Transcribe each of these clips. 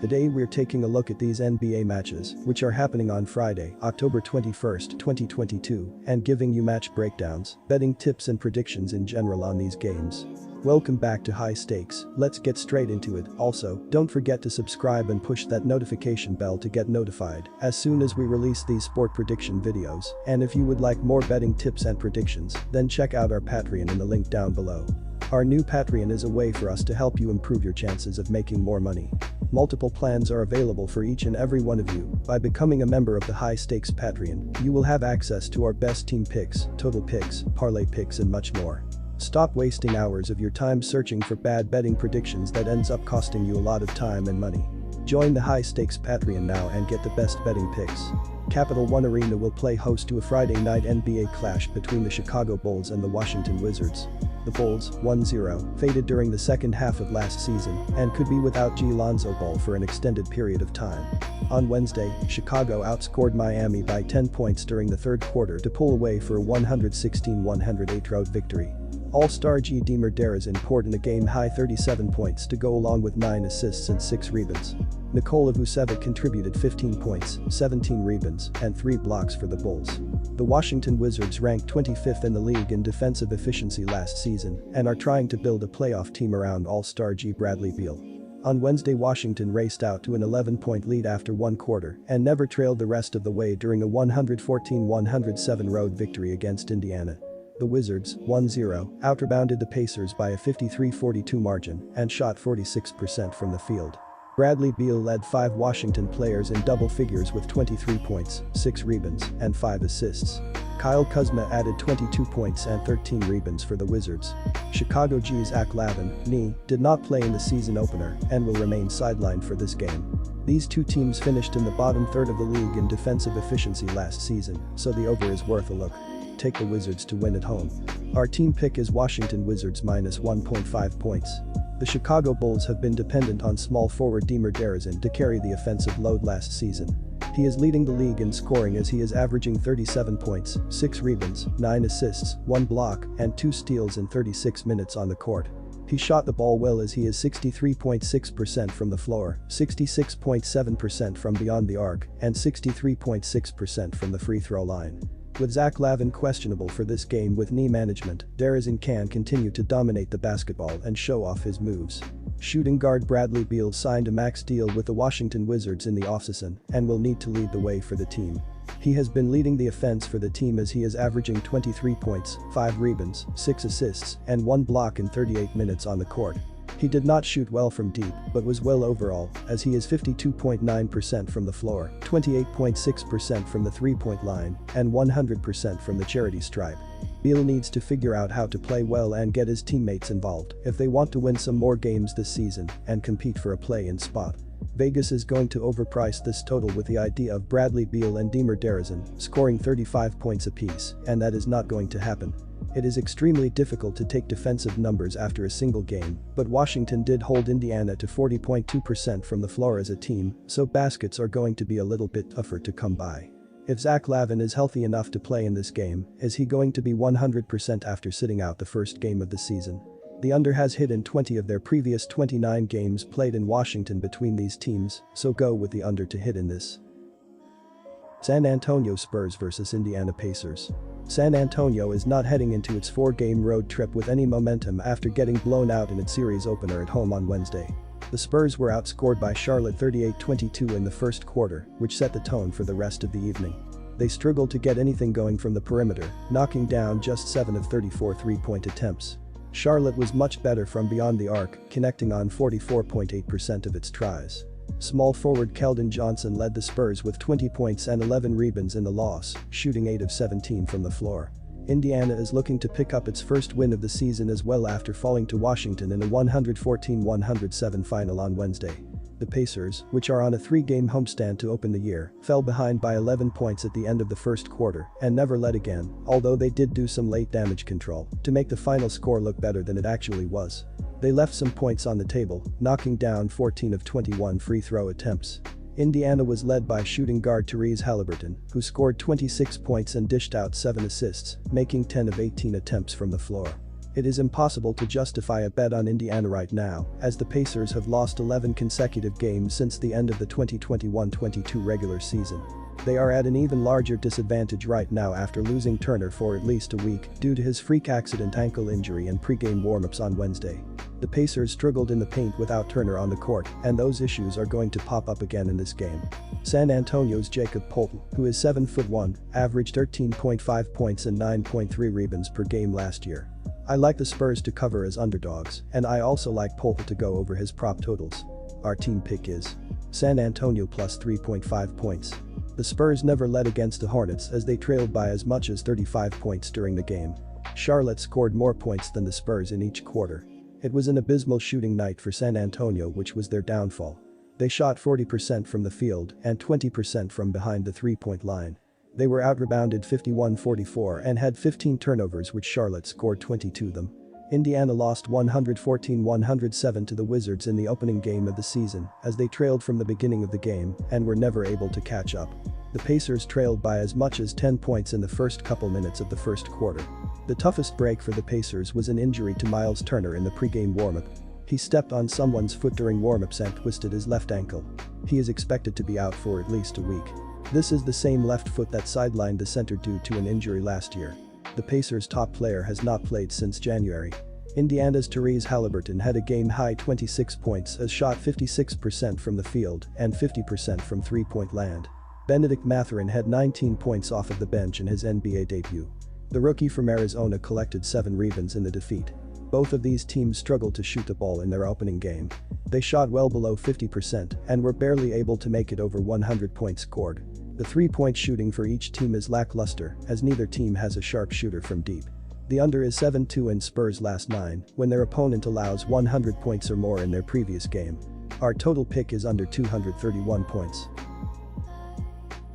Today we're taking a look at these NBA matches, which are happening on Friday, October 21st, 2022, and giving you match breakdowns, betting tips and predictions in general on these games. Welcome back to High Stakes, let's get straight into it. Also, don't forget to subscribe and push that notification bell to get notified as soon as we release these sport prediction videos. And if you would like more betting tips and predictions, then check out our Patreon in the link down below. Our new Patreon is a way for us to help you improve your chances of making more money. Multiple plans are available for each and every one of you. By becoming a member of the High Stakes Patreon, you will have access to our best team picks, total picks, parlay picks and much more. Stop wasting hours of your time searching for bad betting predictions that ends up costing you a lot of time and money. Join the High Stakes Patreon now and get the best betting picks. Capital One Arena will play host to a Friday night NBA clash between the Chicago Bulls and the Washington Wizards. The Bulls, 1-0, faded during the second half of last season and could be without Lonzo Ball for an extended period of time. On Wednesday, Chicago outscored Miami by 10 points during the third quarter to pull away for a 116-108 road victory. All-star DeMar DeRozan poured in a game-high 37 points to go along with 9 assists and 6 rebounds. Nikola Vucevic contributed 15 points, 17 rebounds, and 3 blocks for the Bulls. The Washington Wizards ranked 25th in the league in defensive efficiency last season and are trying to build a playoff team around All-Star Bradley Beal. On Wednesday, Washington raced out to an 11-point lead after one quarter and never trailed the rest of the way during a 114-107 road victory against Indiana. The Wizards, 1-0, out-rebounded the Pacers by a 53-42 margin and shot 46% from the field. Bradley Beal led 5 Washington players in double figures with 23 points, 6 rebounds, and 5 assists. Kyle Kuzma added 22 points and 13 rebounds for the Wizards. Chicago G's Zach LaVine did not play in the season opener and will remain sidelined for this game. These two teams finished in the bottom third of the league in defensive efficiency last season, so the over is worth a look. Take the Wizards to win at home. Our team pick is Washington Wizards minus 1.5 points. The Chicago Bulls have been dependent on small forward DeMar DeRozan to carry the offensive load last season. He is leading the league in scoring as he is averaging 37 points, 6 rebounds, 9 assists, 1 block, and 2 steals in 36 minutes on the court. He shot the ball well as he is 63.6% from the floor, 66.7% from beyond the arc, and 63.6% from the free throw line. With Zach LaVine questionable for this game with knee management, DeRozan can continue to dominate the basketball and show off his moves. Shooting guard Bradley Beal signed a max deal with the Washington Wizards in the offseason and will need to lead the way for the team. He has been leading the offense for the team as he is averaging 23 points, 5 rebounds, 6 assists, and 1 block in 38 minutes on the court. He did not shoot well from deep, but was well overall, as he is 52.9% from the floor, 28.6% from the three-point line, and 100% from the charity stripe. Beal needs to figure out how to play well and get his teammates involved if they want to win some more games this season and compete for a play-in spot. Vegas is going to overprice this total with the idea of Bradley Beal and DeMar DeRozan scoring 35 points apiece, and that is not going to happen. It is extremely difficult to take defensive numbers after a single game, but Washington did hold Indiana to 40.2% from the floor as a team, so baskets are going to be a little bit tougher to come by. If Zach LaVine is healthy enough to play in this game, is he going to be 100% after sitting out the first game of the season? The under has hit in 20 of their previous 29 games played in Washington between these teams, so go with the under to hit in this. San Antonio Spurs vs Indiana Pacers. San Antonio is not heading into its 4-game road trip with any momentum after getting blown out in its series opener at home on Wednesday. The Spurs were outscored by Charlotte 38-22 in the first quarter, which set the tone for the rest of the evening. They struggled to get anything going from the perimeter, knocking down just 7 of 34 three-point attempts. Charlotte was much better from beyond the arc, connecting on 44.8% of its tries. Small forward Keldon Johnson led the Spurs with 20 points and 11 rebounds in the loss, shooting 8 of 17 from the floor. Indiana is looking to pick up its first win of the season as well after falling to Washington in a 114-107 final on Wednesday. The Pacers, which are on a 3-game homestand to open the year, fell behind by 11 points at the end of the first quarter and never led again, although they did do some late damage control to make the final score look better than it actually was. They left some points on the table, knocking down 14 of 21 free throw attempts. Indiana was led by shooting guard Tyrese Haliburton, who scored 26 points and dished out 7 assists, making 10 of 18 attempts from the floor. It is impossible to justify a bet on Indiana right now, as the Pacers have lost 11 consecutive games since the end of the 2021-22 regular season. They are at an even larger disadvantage right now after losing Turner for at least a week due to his freak accident ankle injury and pre-game warm-ups on Wednesday. The Pacers struggled in the paint without Turner on the court, and those issues are going to pop up again in this game. San Antonio's Jacob Poeltl, who is 7'1", averaged 13.5 points and 9.3 rebounds per game last year. I like the Spurs to cover as underdogs, and I also like Poeltl to go over his prop totals. Our team pick is San Antonio plus 3.5 points. The Spurs never led against the Hornets as they trailed by as much as 35 points during the game. Charlotte scored more points than the Spurs in each quarter. It was an abysmal shooting night for San Antonio, which was their downfall. They shot 40% from the field and 20% from behind the three-point line. They were out-rebounded 51-44 and had 15 turnovers, which Charlotte scored 22 of them. Indiana lost 114-107 to the Wizards in the opening game of the season as they trailed from the beginning of the game and were never able to catch up. The Pacers trailed by as much as 10 points in the first couple minutes of the first quarter. The toughest break for the Pacers was an injury to Miles Turner in the pre-game warm-up. He stepped on someone's foot during warm-ups and twisted his left ankle. He is expected to be out for at least a week. This is the same left foot that sidelined the center due to an injury last year. The Pacers' top player has not played since January. Indiana's Therese Halliburton had a game-high 26 points as shot 56% from the field and 50% from three-point land. Benedict Mathurin had 19 points off of the bench in his NBA debut. The rookie from Arizona collected 7 rebounds in the defeat. Both of these teams struggled to shoot the ball in their opening game. They shot well below 50% and were barely able to make it over 100 points scored. The three-point shooting for each team is lackluster as neither team has a sharp shooter from deep. The under is 7-2 in Spurs' last 9 when their opponent allows 100 points or more in their previous game. Our total pick is under 231 points.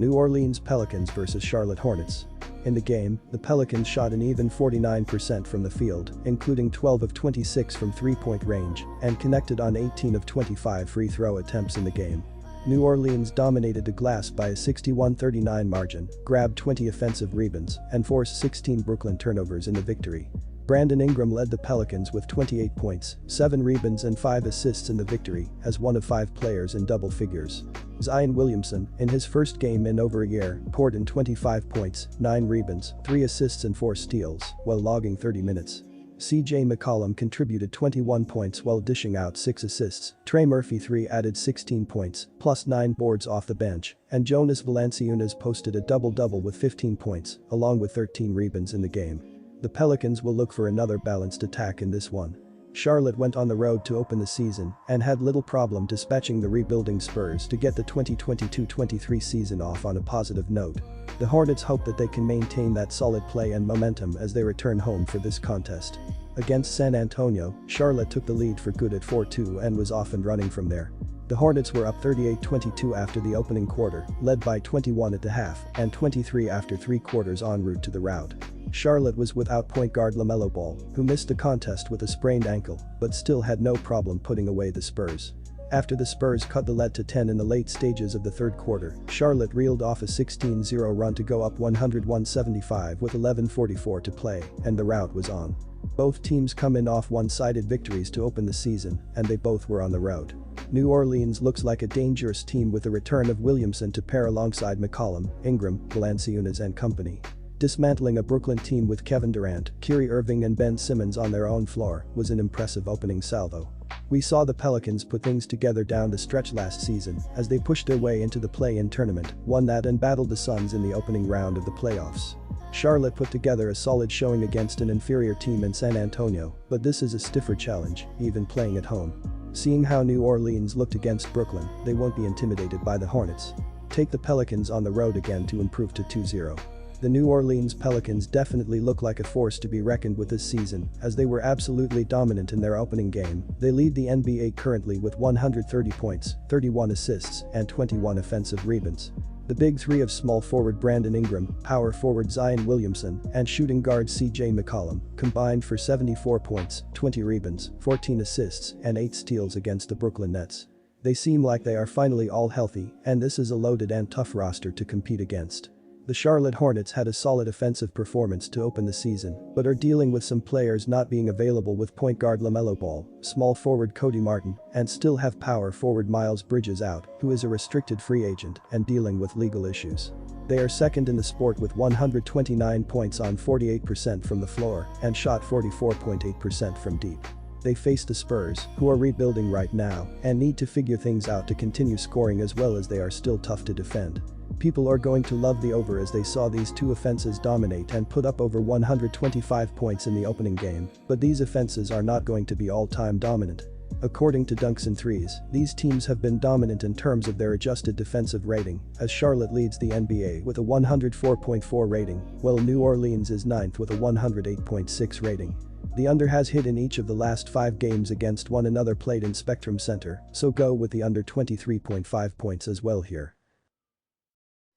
New Orleans Pelicans vs Charlotte Hornets. In the game, the Pelicans shot an even 49% from the field, including 12 of 26 from three-point range, and connected on 18 of 25 free throw attempts in the game. New Orleans dominated the glass by a 61-39 margin, grabbed 20 offensive rebounds, and forced 16 Brooklyn turnovers in the victory. Brandon Ingram led the Pelicans with 28 points, 7 rebounds and 5 assists in the victory as one of 5 players in double figures. Zion Williamson, in his first game in over a year, poured in 25 points, 9 rebounds, 3 assists and 4 steals, while logging 30 minutes. CJ McCollum contributed 21 points while dishing out 6 assists. Trey Murphy III added 16 points, plus 9 boards off the bench, and Jonas Valanciunas posted a double-double with 15 points, along with 13 rebounds in the game. The Pelicans will look for another balanced attack in this one. Charlotte went on the road to open the season and had little problem dispatching the rebuilding Spurs to get the 2022-23 season off on a positive note. The Hornets hope that they can maintain that solid play and momentum as they return home for this contest. Against San Antonio, Charlotte took the lead for good at 4-2 and was off and running from there. The Hornets were up 38-22 after the opening quarter, led by 21 at the half and 23 after 3 quarters en route to the rout. Charlotte was without point guard LaMelo Ball, who missed the contest with a sprained ankle, but still had no problem putting away the Spurs. After the Spurs cut the lead to 10 in the late stages of the third quarter, Charlotte reeled off a 16-0 run to go up 101-75 with 11:44 to play, and the rout was on. Both teams come in off one-sided victories to open the season, and they both were on the road. New Orleans looks like a dangerous team with the return of Williamson to pair alongside McCollum, Ingram, Valanciunas and company. Dismantling a Brooklyn team with Kevin Durant, Kyrie Irving and Ben Simmons on their own floor was an impressive opening salvo. We saw the Pelicans put things together down the stretch last season as they pushed their way into the play-in tournament, won that and battled the Suns in the opening round of the playoffs. Charlotte put together a solid showing against an inferior team in San Antonio, but this is a stiffer challenge, even playing at home. Seeing how New Orleans looked against Brooklyn, they won't be intimidated by the Hornets. Take the Pelicans on the road again to improve to 2-0. The New Orleans Pelicans definitely look like a force to be reckoned with this season, as they were absolutely dominant in their opening game. They lead the NBA currently with 130 points, 31 assists, and 21 offensive rebounds. The big three of small forward Brandon Ingram, power forward Zion Williamson, and shooting guard CJ McCollum combined for 74 points, 20 rebounds, 14 assists, and 8 steals against the Brooklyn Nets. They seem like they are finally all healthy, and this is a loaded and tough roster to compete against. The Charlotte Hornets had a solid offensive performance to open the season, but are dealing with some players not being available with point guard LaMelo Ball, small forward Cody Martin, and still have power forward Miles Bridges out, who is a restricted free agent and dealing with legal issues. They are second in the sport with 129 points on 48% from the floor and shot 44.8% from deep. They face the Spurs, who are rebuilding right now and need to figure things out to continue scoring as well as they are still tough to defend. People are going to love the over as they saw these two offenses dominate and put up over 125 points in the opening game, but these offenses are not going to be all-time dominant. According to Dunks and Threes, these teams have been dominant in terms of their adjusted defensive rating, as Charlotte leads the NBA with a 104.4 rating, while New Orleans is ninth with a 108.6 rating. The under has hit in each of the last 5 games against one another played in Spectrum Center, so go with the under 23.5 points as well here.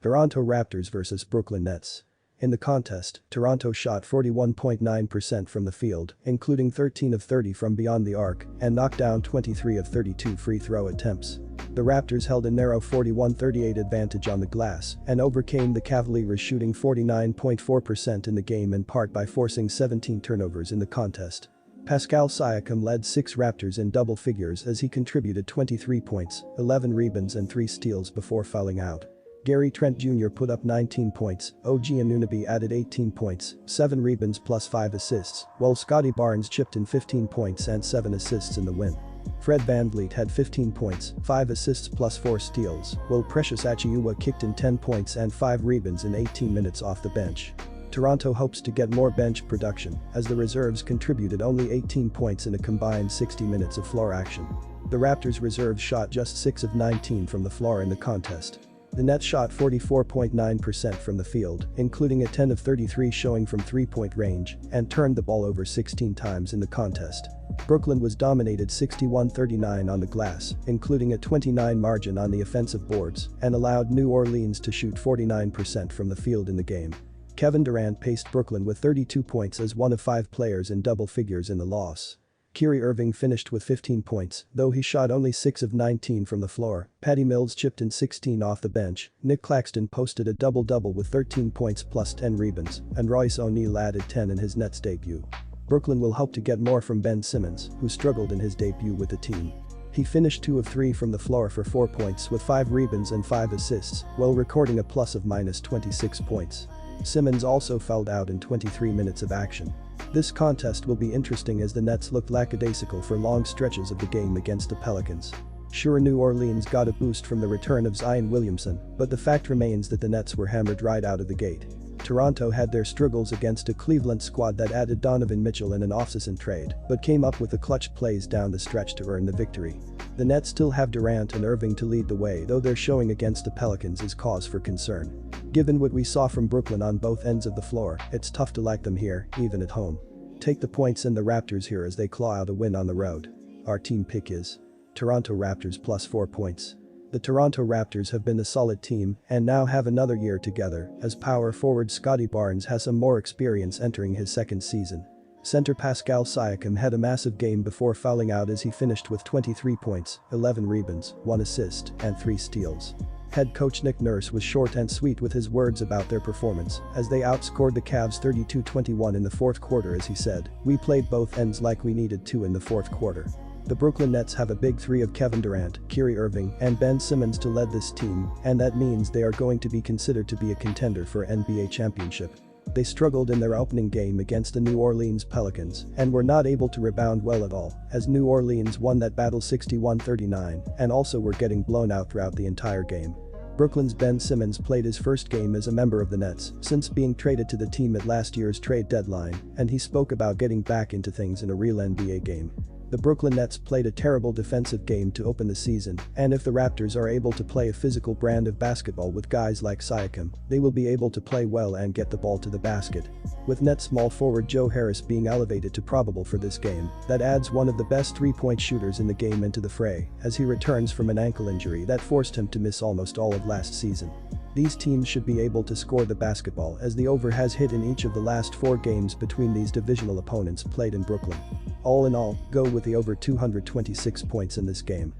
Toronto Raptors vs Brooklyn Nets. In the contest, Toronto shot 41.9% from the field, including 13 of 30 from beyond the arc, and knocked down 23 of 32 free throw attempts. The Raptors held a narrow 41-38 advantage on the glass and overcame the Cavaliers shooting 49.4% in the game in part by forcing 17 turnovers in the contest. Pascal Siakam led 6 Raptors in double figures as he contributed 23 points, 11 rebounds and 3 steals before fouling out. Gary Trent Jr. put up 19 points, OG Anunoby added 18 points, 7 rebounds plus 5 assists, while Scotty Barnes chipped in 15 points and 7 assists in the win. Fred VanVleet had 15 points, 5 assists plus 4 steals, while Precious Achiuwa kicked in 10 points and 5 rebounds in 18 minutes off the bench. Toronto hopes to get more bench production, as the reserves contributed only 18 points in a combined 60 minutes of floor action. The Raptors reserves shot just 6 of 19 from the floor in the contest. The Nets shot 44.9% from the field, including a 10 of 33 showing from three-point range, and turned the ball over 16 times in the contest. Brooklyn was dominated 61-39 on the glass, including a 29 margin on the offensive boards, and allowed New Orleans to shoot 49% from the field in the game. Kevin Durant paced Brooklyn with 32 points as one of 5 players in double figures in the loss. Kyrie Irving finished with 15 points, though he shot only 6 of 19 from the floor. Patty Mills chipped in 16 off the bench, Nick Claxton posted a double-double with 13 points plus 10 rebounds, and Royce O'Neal added 10 in his Nets debut. Brooklyn will hope to get more from Ben Simmons, who struggled in his debut with the team. He finished 2 of 3 from the floor for 4 points with 5 rebounds and 5 assists, while recording a plus of -26 points. Simmons also fouled out in 23 minutes of action. This contest will be interesting as the Nets looked lackadaisical for long stretches of the game against the Pelicans. Sure, New Orleans got a boost from the return of Zion Williamson, but the fact remains that the Nets were hammered right out of the gate. Toronto had their struggles against a Cleveland squad that added Donovan Mitchell in an offseason trade, but came up with the clutch plays down the stretch to earn the victory. The Nets still have Durant and Irving to lead the way, though their showing against the Pelicans is cause for concern. Given what we saw from Brooklyn on both ends of the floor, it's tough to like them here, even at home. Take the points in the Raptors here as they claw out a win on the road. Our team pick is Toronto Raptors plus 4 points. The Toronto Raptors have been a solid team and now have another year together as power forward Scotty Barnes has some more experience entering his second season. Center Pascal Siakam had a massive game before fouling out as he finished with 23 points, 11 rebounds, 1 assist, and 3 steals. Head coach Nick Nurse was short and sweet with his words about their performance as they outscored the Cavs 32-21 in the fourth quarter as he said, "We played both ends like we needed to in the fourth quarter." The Brooklyn Nets have a big 3 of Kevin Durant, Kyrie Irving, and Ben Simmons to lead this team, and that means they are going to be considered to be a contender for NBA championship. They struggled in their opening game against the New Orleans Pelicans and were not able to rebound well at all, as New Orleans won that battle 61-39 and also were getting blown out throughout the entire game. Brooklyn's Ben Simmons played his first game as a member of the Nets since being traded to the team at last year's trade deadline, and he spoke about getting back into things in a real NBA game. The Brooklyn Nets played a terrible defensive game to open the season, and if the Raptors are able to play a physical brand of basketball with guys like Siakam, they will be able to play well and get the ball to the basket. With Nets small forward Joe Harris being elevated to probable for this game, that adds one of the best three-point shooters in the game into the fray as he returns from an ankle injury that forced him to miss almost all of last season. These teams should be able to score the basketball as the over has hit in each of the last 4 games between these divisional opponents played in Brooklyn. All in all, go with the over 226 points in this game.